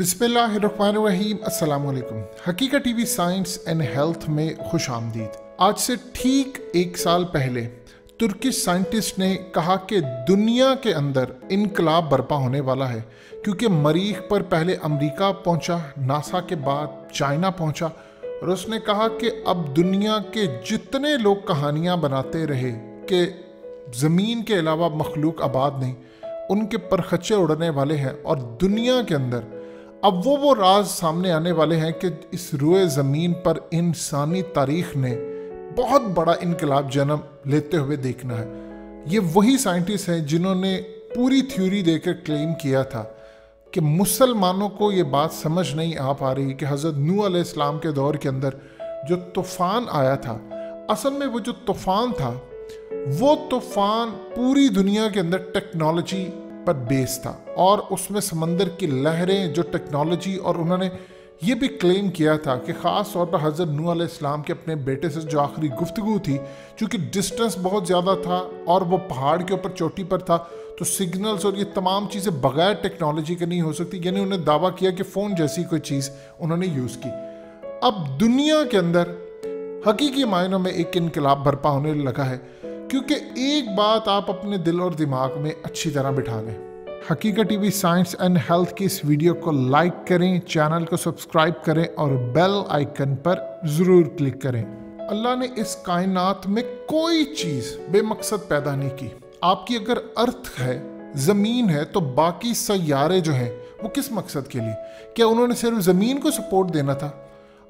बिस्मिल्लाहिर्रहमानिर्रहीम। अस्सलाम वालेकुम। हकीकत टीवी साइंस एंड हेल्थ में खुश आमदीद। आज से ठीक 1 साल पहले तुर्किश साइंटिस्ट ने कहा कि दुनिया के अंदर इनकलाब बर्पा होने वाला है, क्योंकि मरीख पर पहले अमेरिका पहुंचा, नासा के बाद चाइना पहुंचा, और उसने कहा कि अब दुनिया के जितने लोग कहानियां बनाते रहे कि ज़मीन के अलावा मखलूक आबाद नहीं, उनके परखच्चे उड़ने वाले हैं, और दुनिया के अंदर अब वो राज सामने आने वाले हैं कि इस रुए ज़मीन पर इंसानी तारीख़ ने बहुत बड़ा इनकलाब जन्म लेते हुए देखना है। ये वही साइंटिस्ट हैं जिन्होंने पूरी थ्योरी देकर क्लेम किया था कि मुसलमानों को ये बात समझ नहीं आ पा रही कि हज़रत नूह अलैहिस्सलाम के दौर के अंदर जो तूफ़ान आया था, असल में वो जो तूफ़ान था, वो तूफ़ान पूरी दुनिया के अंदर टेक्नोलॉजी पर बेस था, और उसमें समंदर की लहरें जो टेक्नोलॉजी, और उन्होंने ये भी क्लेम किया था कि ख़ास तौर पर हज़रत नूह अलैहिस्सलाम के अपने बेटे से जो आखिरी गुफ्तगू थी, चूँकि डिस्टेंस बहुत ज़्यादा था और वो पहाड़ के ऊपर चोटी पर था, तो सिग्नल्स और ये तमाम चीज़ें बग़ैर टेक्नोलॉजी के नहीं हो सकती। यानी उन्होंने दावा किया कि फ़ोन जैसी कोई चीज़ उन्होंने यूज़ की। अब दुनिया के अंदर हकीकी मायनों में एक इनकलाब बर्पा होने लगा है, क्योंकि एक बात आप अपने दिल और दिमाग में अच्छी तरह बिठा लें। हकीकत टीवी साइंस एंड हेल्थ की इस वीडियो को लाइक करें, चैनल को सब्सक्राइब करें और बेल आइकन पर ज़रूर क्लिक करें। अल्लाह ने इस कायनात में कोई चीज़ बेमकसद पैदा नहीं की। आपकी अगर अर्थ है, ज़मीन है, तो बाकी सैयारे जो हैं वो किस मकसद के लिए? क्या उन्होंने सिर्फ ज़मीन को सपोर्ट देना था?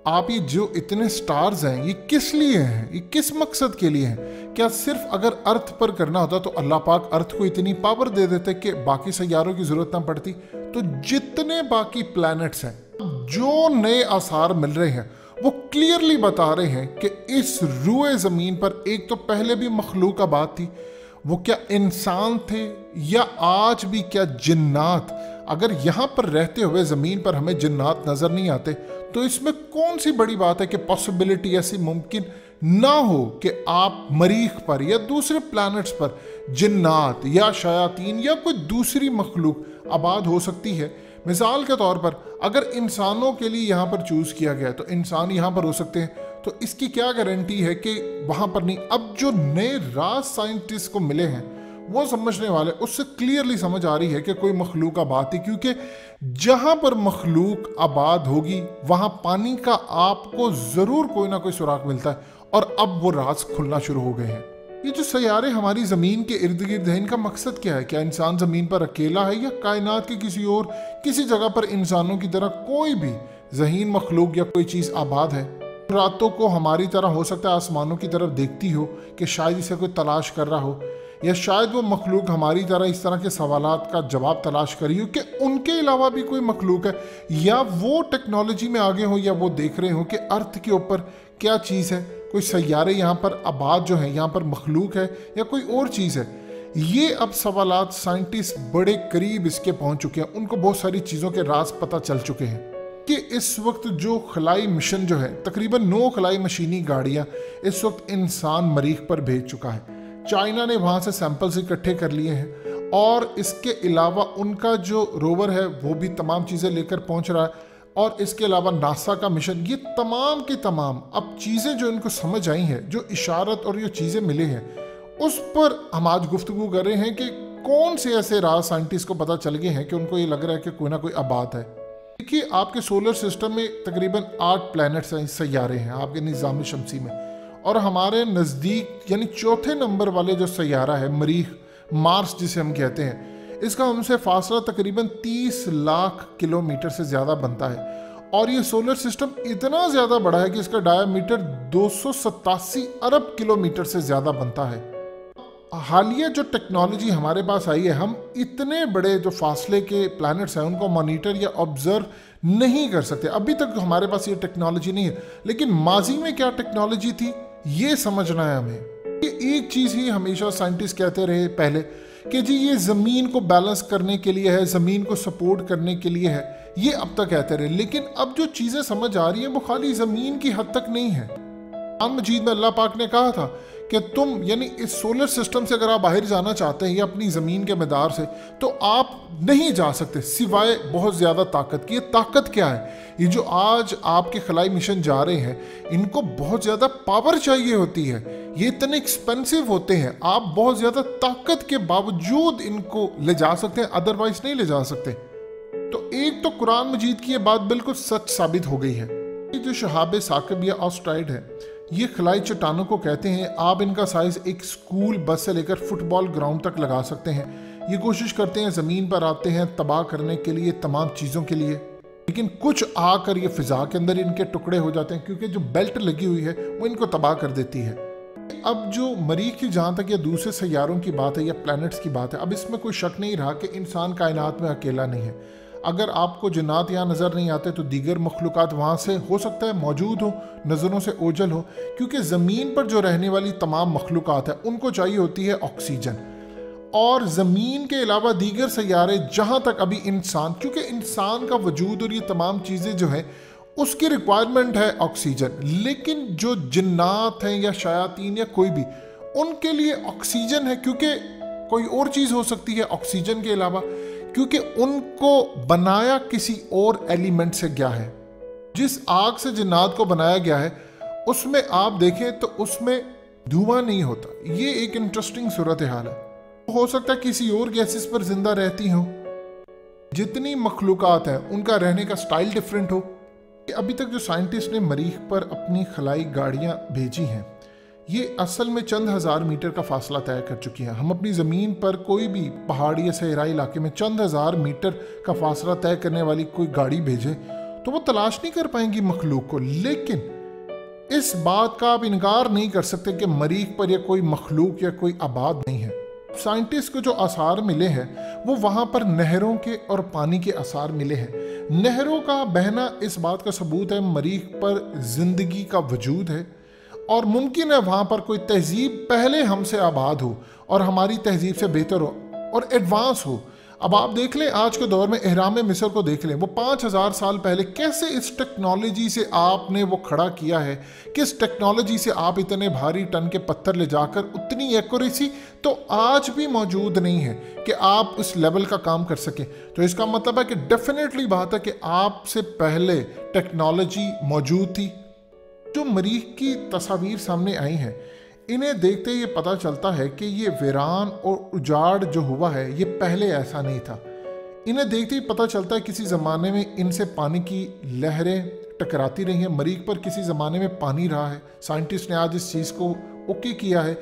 आप ये जो इतने स्टार्स हैं, ये किस लिए हैं? ये किस मकसद के लिए हैं? क्या सिर्फ अगर अर्थ पर करना होता तो अल्लाह पाक अर्थ को इतनी पावर दे देते कि बाकी सैयारों की ज़रूरत ना पड़ती? तो जितने बाकी प्लैनेट्स हैं, जो नए आसार मिल रहे हैं, वो क्लियरली बता रहे हैं कि इस रुए ज़मीन पर एक तो पहले भी मखलूक आबाद थी। वो क्या इंसान थे या आज भी क्या जिन्नात? अगर यहाँ पर रहते हुए ज़मीन पर हमें जिन्नात नज़र नहीं आते, तो इसमें कौन सी बड़ी बात है कि पॉसिबिलिटी ऐसी मुमकिन ना हो कि आप मरीख पर या दूसरे प्लैनेट्स पर जिन्नात या शयातीन या कोई दूसरी मखलूक आबाद हो सकती है। मिसाल के तौर पर अगर इंसानों के लिए यहाँ पर चूज़ किया गया तो इंसान यहाँ पर हो सकते हैं, तो इसकी क्या गारंटी है कि वहाँ पर नहीं? अब जो नए राज साइंटिस्ट को मिले हैं वो समझने वाले, उससे क्लियरली समझ आ रही है कि कोई मखलूक आबाद थी, क्योंकि जहाँ पर मखलूक आबाद होगी वहाँ पानी का आपको ज़रूर कोई ना कोई सुराग मिलता है, और अब वो राज खुलना शुरू हो गए हैं। ये जो सैयारे हमारी ज़मीन के इर्द गिर्द हैं, इनका मकसद क्या है? क्या इंसान ज़मीन पर अकेला है या कायनात के किसी जगह पर इंसानों की तरह कोई भी ज़हीन मखलूक या कोई चीज़ आबाद है? रातों को हमारी तरह हो सकता है आसमानों की तरफ देखती हो कि शायद इसे कोई तलाश कर रहा हो, या शायद वो मखलूक हमारी तरह इस तरह के सवालात का जवाब तलाश करी हो कि उनके अलावा भी कोई मखलूक है, या वो टेक्नोलॉजी में आगे हो, या वो देख रहे हो कि अर्थ के ऊपर क्या चीज़ है, कोई सैयारे यहाँ पर आबाद जो है, यहाँ पर मखलूक है या कोई और चीज़ है। ये अब सवालात साइंटिस्ट बड़े करीब इसके पहुँच चुके हैं, उनको बहुत सारी चीज़ों के राज पता चल चुके हैं कि इस वक्त जो खलाई मिशन जो है, तकरीबन 9 खलाई मशीनी गाड़ियाँ इस वक्त इंसान मरीख पर भेज चुका है। चाइना ने वहाँ से सैंपल्स इकट्ठे कर लिए हैं, और इसके अलावा उनका जो रोवर है वो भी तमाम चीज़ें लेकर पहुँच रहा है, और इसके अलावा नासा का मिशन, ये तमाम की तमाम अब चीज़ें जो इनको समझ आई हैं, जो इशारत और ये चीज़ें मिले हैं, उस पर हम आज गुफ्तगू कर रहे हैं कि कौन से ऐसे राज साइंटिस्ट को पता चल गए हैं कि उनको ये लग रहा है कि कोई ना कोई आबाद है। देखिए, आपके सोलर सिस्टम में तकरीबन 8 प्लैनेट्स हैं, सैयारे हैं आपके निज़ाम शमसी में, और हमारे नज़दीक यानी चौथे नंबर वाले जो सैयारा है मरीख, मार्स जिसे हम कहते हैं, इसका हमसे फासला तकरीबन 30 लाख किलोमीटर से ज़्यादा बनता है, और ये सोलर सिस्टम इतना ज़्यादा बड़ा है कि इसका डायमीटर 287 अरब किलोमीटर से ज़्यादा बनता है। हालिया जो टेक्नोलॉजी हमारे पास आई है, हम इतने बड़े जो फासले के प्लैनेट्स हैं उनको मॉनिटर या ऑब्जर्व नहीं कर सकते। अभी तक हमारे पास ये टेक्नोलॉजी नहीं है, लेकिन माजी में क्या टेक्नोलॉजी थी ये समझना है हमें। ये एक चीज़ ही हमेशा साइंटिस्ट कहते रहे पहले कि जी ये ज़मीन को बैलेंस करने के लिए है, ज़मीन को सपोर्ट करने के लिए है, ये अब तक कहते रहे, लेकिन अब जो चीज़ें समझ आ रही हैं वो खाली ज़मीन की हद तक नहीं है। कुरान मजीद में अल्लाह पाक ने कहा था کہ تم یعنی اس سولر سسٹم سے اگر آپ باہر جانا چاہتے ہیں یا اپنی زمین کے مدار سے تو آپ نہیں جا سکتے سوائے بہت زیادہ طاقت کی. یہ طاقت کیا ہے؟ یہ جو آج آپ کے خلائی مشن جا رہے ہیں ان کو بہت زیادہ پاور چاہیے ہوتی ہے, یہ اتنے ایکسپینسو ہوتے ہیں, آپ بہت زیادہ طاقت کے باوجود ان کو لے جا سکتے ہیں, ادروائز نہیں لے جا سکتے. تو ایک تو قرآن مجید کی یہ بات بالکل سچ ثابت ہو گئی ہے. یہ جو شہاب ثاقب یا آسٹرائڈ ہے یہ خلائی چٹانوں کو کہتے ہیں. آپ ان کا سائز ایک سکول بس سے لے کر فٹ بال گراؤنڈ تک لگا سکتے ہیں. یہ کوشش کرتے ہیں زمین پر آتے ہیں تباہ کرنے کے لیے تمام چیزوں کے لیے, لیکن کچھ آ کر یہ فضا کے اندر ان کے ٹکڑے ہو جاتے ہیں کیونکہ جو بیلٹ لگی ہوئی ہے وہ ان کو تباہ کر دیتی ہے. اب جو مریخ کی جہاں تک یا دوسرے سیاروں کی بات ہے یا پلانٹس کی بات ہے, اب اس میں کوئی شک نہیں رہا کہ انسان کائنات میں اکیلا نہیں ہے. اگر آپ کو جنات یہاں نظر نہیں آتے تو دیگر مخلوقات وہاں سے ہو سکتا ہے موجود ہو, نظروں سے اوجھل ہو, کیونکہ زمین پر جو رہنے والی تمام مخلوقات ہیں ان کو چاہیے ہوتی ہے آکسیجن. اور زمین کے علاوہ دیگر سیارے جہاں تک ابھی انسان, کیونکہ انسان کا وجود اور یہ تمام چیزیں جو ہیں اس کی ریکوائرمنٹ ہے آکسیجن, لیکن جو جنات ہیں یا شیاطین یا کوئی بھی ان کے لیے آکسیجن ہے, کیونکہ کوئی اور چیز ہو سکتی ہے آکسیجن کے علاوہ, کیونکہ ان کو بنایا کسی اور ایلیمنٹ سے گیا ہے. جس آگ سے جنات کو بنایا گیا ہے اس میں آپ دیکھیں تو اس میں دھواں نہیں ہوتا. یہ ایک انٹرسٹنگ صورتحال ہے. ہو سکتا ہے کسی اور گیسز پر زندہ رہتی ہوں. جتنی مخلوقات ہیں ان کا رہنے کا سٹائل ڈیفرنٹ ہو. ابھی تک جو سائنٹسٹ نے مریخ پر اپنی خلائی گاڑیاں بھیجی ہیں یہ اصل میں چند ہزار میٹر کا فاصلہ طے کر چکی ہیں. ہم اپنی زمین پر کوئی بھی پہاڑی یا صحرائی علاقے میں چند ہزار میٹر کا فاصلہ طے کرنے والی کوئی گاڑی بھیجے تو وہ تلاش نہیں کر پائیں گی مخلوق کو, لیکن اس بات کا آپ انکار نہیں کر سکتے کہ مریخ پر یا کوئی مخلوق یا کوئی آباد نہیں ہے. سائنٹسٹ کو جو آثار ملے ہیں وہ وہاں پر نہروں کے اور پانی کے آثار ملے ہیں. نہروں کا بہنا اس بات کا ثبوت ہے مریخ پر زندگی کا وجود ہے, اور ممکن ہے وہاں پر کوئی تہذیب پہلے ہم سے آباد ہو اور ہماری تہذیب سے بہتر ہو اور ایڈوانس ہو. اب آپ دیکھ لیں آج کے دور میں اہرام مصر کو دیکھ لیں, وہ 5000 سال پہلے کیسے اس ٹیکنالوجی سے آپ نے وہ کھڑا کیا ہے, کس ٹیکنالوجی سے آپ اتنے بھاری ٹن کے پتھر لے جا کر اتنی ایکوریسی تو آج بھی موجود نہیں ہے کہ آپ اس لیول کا کام کر سکیں. تو اس کا مطلب ہے کہ ڈیفینیٹلی بات ہے کہ آپ سے پہلے ٹیکنالوجی موجود تھی. جو مریخ کی تصاویر سامنے آئی ہیں انہیں دیکھتے یہ پتہ چلتا ہے کہ یہ ویران اور اجاڑ جو ہوا ہے یہ پہلے ایسا نہیں تھا. انہیں دیکھتے ہی پتہ چلتا ہے کسی زمانے میں ان سے پانی کی لہریں ٹکراتی رہی ہیں. مریخ پر کسی زمانے میں پانی رہا ہے. سائنٹسٹ نے آج اس چیز کو اوکے کیا ہے.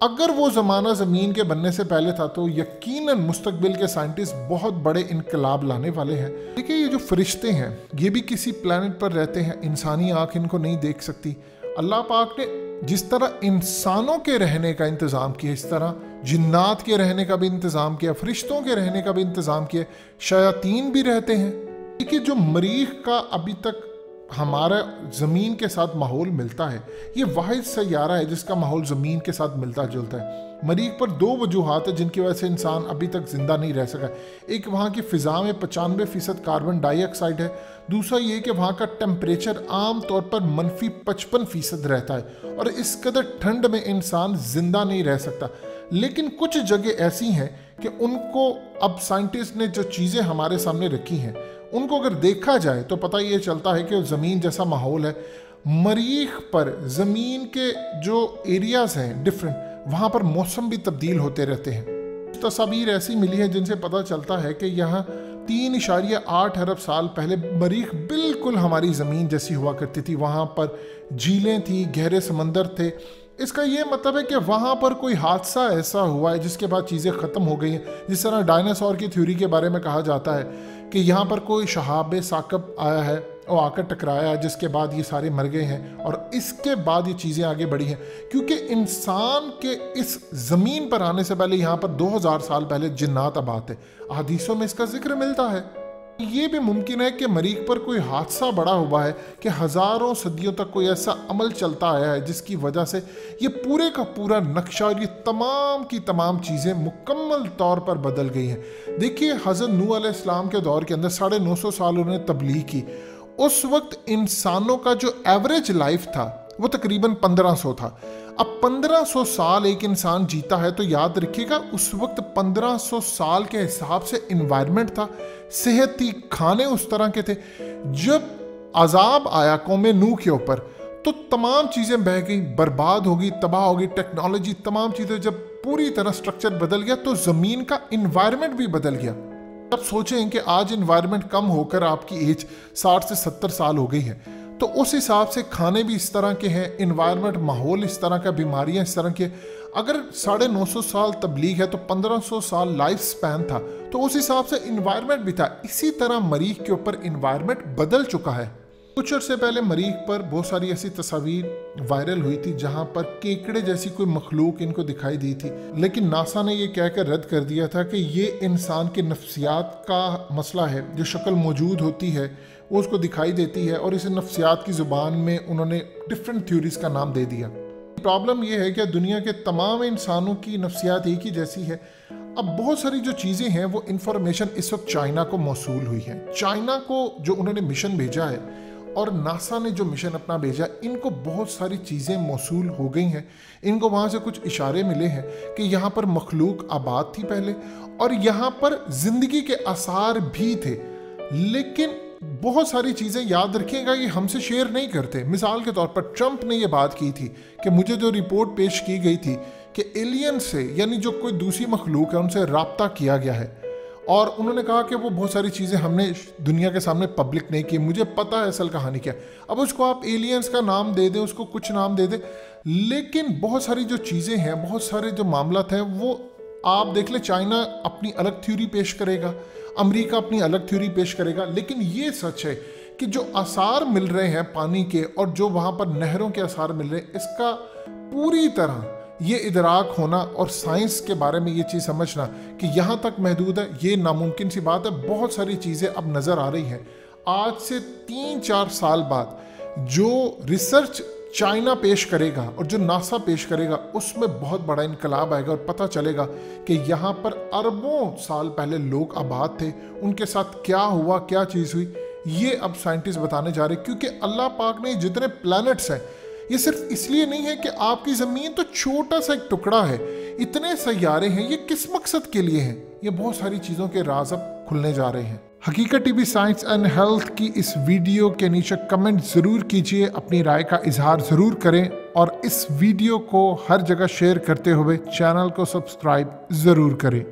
اگر وہ زمانہ زمین کے بننے سے پہلے تھا تو یقیناً مستقبل کے سائنٹسٹ بہت بڑے انقلاب لانے والے ہیں. دیکھیں یہ جو فرشتے ہیں یہ بھی کسی پلانٹ پر رہتے ہیں, انسانی آنکھ ان کو نہیں دیکھ سکتی. اللہ پاک نے جس طرح انسانوں کے رہنے کا انتظام کیا اس طرح جنات کے رہنے کا بھی انتظام کیا, فرشتوں کے رہنے کا بھی انتظام کیا, شیاطین بھی رہتے ہیں. دیکھیے جو مریخ کا ابھی تک ہمارا زمین کے ساتھ ماحول ملتا ہے یہ واحد سیارہ ہے جس کا ماحول زمین کے ساتھ ملتا جلتا ہے. مریخ پر 2 وجوہات ہیں جن کی وجہ سے انسان ابھی تک زندہ نہیں رہ سکا. ایک وہاں کی فضا میں 95% کاربن ڈائی آکسائڈ ہے. دوسرا یہ کہ وہاں کا ٹیمپریچر عام طور پر -55% رہتا ہے اور اس قدر ٹھنڈ میں انسان زندہ نہیں رہ سکتا. لیکن کچھ جگہ ایسی ہیں کہ ان کو اب سائنٹسٹ نے جو چیزیں ہمارے سامنے رکھی ہیں ان کو اگر دیکھا جائے تو پتہ یہ چلتا ہے کہ زمین جیسا ماحول ہے. مریخ پر زمین کے جو ایریاز ہیں ڈیفرنٹ, وہاں پر موسم بھی تبدیل ہوتے رہتے ہیں. تصاویر ایسی ملی ہیں جن سے پتہ چلتا ہے کہ یہاں 3.8 ارب سال پہلے مریخ بالکل ہماری زمین جیسی ہوا کرتی تھی. وہاں پر جھیلیں تھیں, گہرے سمندر تھے. اس کا یہ مطلب ہے کہ وہاں پر کوئی حادثہ ایسا ہوا ہے جس کے بعد چیزیں ختم ہو گئی ہیں. جس طرح ڈائناسور کی تھیوری کے بارے میں کہا جاتا ہے کہ یہاں پر کوئی شہاب ثاقب آیا ہے اور آ کر ٹکرایا ہے جس کے بعد یہ سارے مر گئے ہیں اور اس کے بعد یہ چیزیں آگے بڑھی ہیں. کیونکہ انسان کے اس زمین پر آنے سے پہلے یہاں پر 2000 سال پہلے جنات آباد تھے. احادیثوں میں اس کا ذکر ملتا ہے. یہ بھی ممکن ہے کہ مریخ پر کوئی حادثہ بڑا ہوا ہے کہ ہزاروں صدیوں تک کوئی ایسا عمل چلتا آیا ہے جس کی وجہ سے یہ پورے کا پورا نقشہ اور یہ تمام کی تمام چیزیں مکمل طور پر بدل گئی ہیں. دیکھیے حضرت نوح علیہ السلام کے دور کے اندر 950 سال انہوں نے تبلیغ کی. اس وقت انسانوں کا جو ایوریج لائف تھا وہ تقریباً 1500 تھا. अब 1500 साल एक इंसान जीता है तो याद रखिएगा उस वक्त 1500 साल के हिसाब से इन्वायरमेंट था, सेहत थी, खाने उस तरह के थे। जब अजाब आया कौम नूह के ऊपर तो तमाम चीज़ें बह गई, बर्बाद हो गई, तबाह हो गई, टेक्नोलॉजी, तमाम चीज़ें जब पूरी तरह स्ट्रक्चर बदल गया तो ज़मीन का इन्वायरमेंट भी बदल गया। अब सोचें कि आज इन्वायरमेंट कम होकर आपकी एज 60 से 70 साल हो गई है, तो उस हिसाब से खाने भी इस तरह के हैं, इन्वायरमेंट, माहौल इस तरह का, बीमारियां इस तरह की। अगर 950 साल तबलीग है तो 1500 साल लाइफ स्पैन था, तो उस हिसाब से इन्वायरमेंट भी था। इसी तरह मरीख के ऊपर इन्वायरमेंट बदल चुका है। कुछ अर्से पहले मरीख पर बहुत सारी ऐसी तस्वीर वायरल हुई थी जहां पर केकड़े जैसी कोई मखलूक इनको दिखाई दी थी, लेकिन नासा ने ये कहकर रद्द कर दिया था कि ये इंसान के नफ्सियात का मसला है। जो शक्ल मौजूद होती है वो उसको दिखाई देती है और इसे नफ्सियात की ज़ुबान में उन्होंने डिफरेंट थ्योरीज का नाम दे दिया। प्रॉब्लम ये है कि दुनिया के तमाम इंसानों की नफ्सियात एक ही जैसी है। अब बहुत सारी जो चीज़ें हैं वो इंफॉर्मेशन इस वक्त चाइना को मौसूल हुई है। चाइना को जो उन्होंने मिशन भेजा है और नासा ने जो मिशन अपना भेजा, इनको बहुत सारी चीज़ें मौसूल हो गई हैं। इनको वहाँ से कुछ इशारे मिले हैं कि यहाँ पर मखलूक आबाद थी पहले और यहाँ पर ज़िंदगी के आसार भी थे, लेकिन बहुत सारी चीज़ें याद रखिएगा ये हमसे शेयर नहीं करते। मिसाल के तौर पर ट्रंप ने ये बात की थी कि मुझे जो रिपोर्ट पेश की गई थी कि एलियन से, यानी जो कोई दूसरी मखलूक है, उनसे रब्ता किया गया है, और उन्होंने कहा कि वो बहुत सारी चीज़ें हमने दुनिया के सामने पब्लिक नहीं की, मुझे पता है असल कहानी क्या। अब उसको आप एलियंस का नाम दे दें, उसको कुछ नाम दे दें, लेकिन बहुत सारी जो चीज़ें हैं, बहुत सारे जो मामलात हैं, वो आप देख ले, चाइना अपनी अलग थ्योरी पेश करेगा, अमेरिका अपनी अलग थ्योरी पेश करेगा, लेकिन ये सच है कि जो आसार मिल रहे हैं पानी के और जो वहाँ पर नहरों के आसार मिल रहे हैं, इसका पूरी तरह ये इदराक होना और साइंस के बारे में ये चीज़ समझना कि यहाँ तक महदूद है, ये नामुमकिन सी बात है। बहुत सारी चीज़ें अब नज़र आ रही हैं। आज से 3-4 साल बाद जो रिसर्च चाइना पेश करेगा और जो नासा पेश करेगा, उसमें बहुत बड़ा इनकलाब आएगा और पता चलेगा कि यहाँ पर अरबों साल पहले लोग आबाद थे, उनके साथ क्या हुआ, क्या चीज़ हुई, ये अब साइंटिस्ट बताने जा रहे हैं। क्योंकि अल्लाह पाक ने जितने प्लैनेट्स हैं, ये सिर्फ इसलिए नहीं है कि आपकी ज़मीन तो छोटा सा एक टुकड़ा है, इतने सैयारे हैं, ये किस मकसद के लिए हैं, ये बहुत सारी चीज़ों के राज अब खुलने जा रहे हैं। हकीकत टीवी साइंस एंड हेल्थ की इस वीडियो के नीचे कमेंट ज़रूर कीजिए, अपनी राय का इजहार ज़रूर करें और इस वीडियो को हर जगह शेयर करते हुए चैनल को सब्सक्राइब ज़रूर करें।